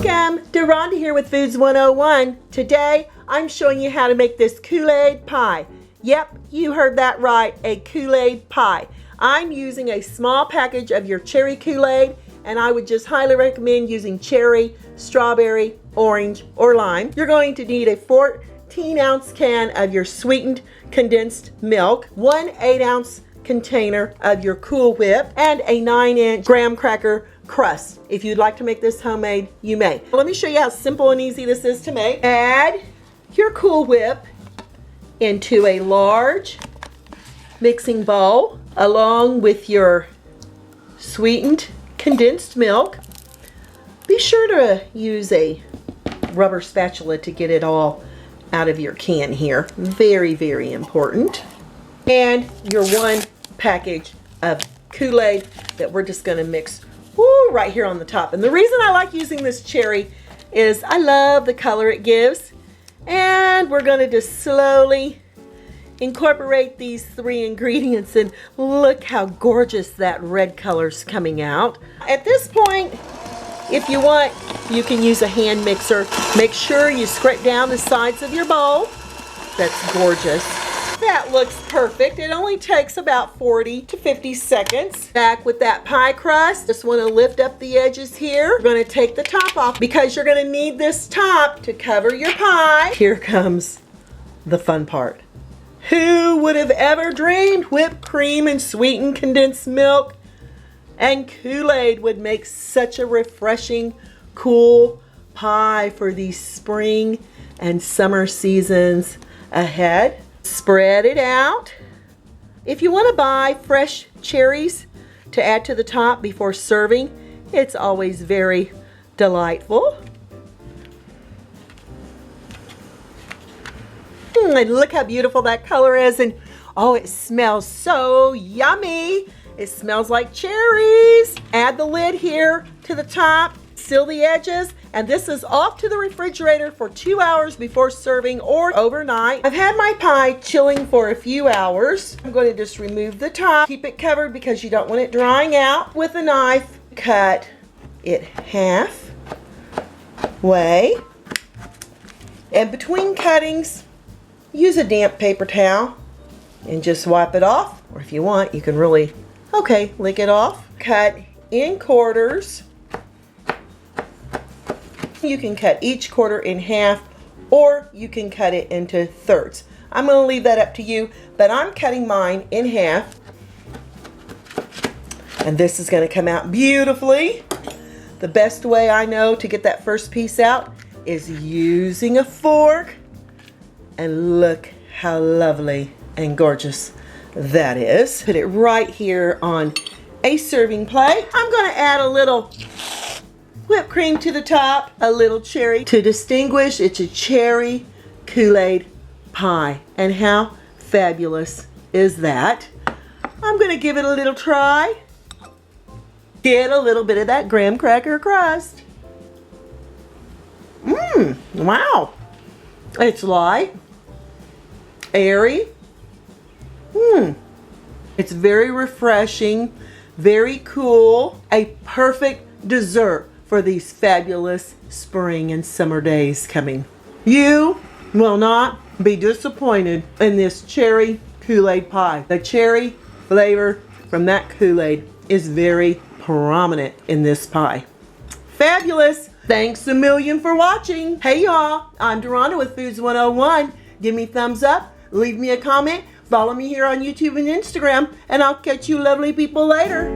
Welcome, Rhonda here with Foods 101. Today, I'm showing you how to make this Kool Aid pie. Yep, you heard that right, a Kool Aid pie. I'm using a small package of your cherry Kool Aid, and I would just highly recommend using cherry, strawberry, orange, or lime. You're going to need a 14-ounce can of your sweetened condensed milk, one 8-ounce container of your Cool Whip, and a 9-inch graham cracker crust. If you'd like to make this homemade, you may. Let me show you how simple and easy this is to make. Add your Cool Whip into a large mixing bowl along with your sweetened condensed milk. Be sure to use a rubber spatula to get it all out of your can here. Very, very important. And your one package of Kool Aid that we're just going to mix right here on the top. And the reason I like using this cherry is I love the color it gives. And we're going to just slowly incorporate these three ingredients, and look how gorgeous that red color's coming out. At this point, if you want, you can use a hand mixer. Make sure you scrape down the sides of your bowl. That's gorgeous. That looks perfect. It only takes about 40 to 50 seconds. Back with that pie crust. Just want to lift up the edges here. We're going to take the top off because you're going to need this top to cover your pie. Here comes the fun part. Who would have ever dreamed whipped cream and sweetened condensed milk and Kool-Aid would make such a refreshing, cool pie for these spring and summer seasons ahead? Spread it out. If you want to buy fresh cherries to add to the top before serving, it's always very delightful. And look how beautiful that color is, and oh, it smells so yummy. It smells like cherries. Add the lid here to the top, seal the edges, and this is off to the refrigerator for 2 hours before serving or overnight. I've had my pie chilling for a few hours. I'm going to just remove the top, keep it covered because you don't want it drying out. With a knife, cut it halfway, and between cuttings, use a damp paper towel and just wipe it off, or if you want, you can really, lick it off. Cut in quarters. You can cut each quarter in half, or you can cut it into thirds. I'm going to leave that up to you, but I'm cutting mine in half. And this is going to come out beautifully. The best way I know to get that first piece out is using a fork. And look how lovely and gorgeous that is. Put it right here on a serving plate. I'm going to add a little whipped cream to the top, a little cherry to distinguish. It's a cherry Kool Aid pie. And how fabulous is that? I'm going to give it a little try. Get a little bit of that graham cracker crust. Wow. It's light, airy. It's very refreshing, very cool. A perfect dessert for these fabulous spring and summer days coming. You will not be disappointed in this cherry Kool Aid pie. The cherry flavor from that Kool Aid is very prominent in this pie. Fabulous. Thanks a million for watching. Hey y'all, I'm Rhonda with Foods 101. Give me a thumbs up, leave me a comment, follow me here on YouTube and Instagram, and I'll catch you lovely people later.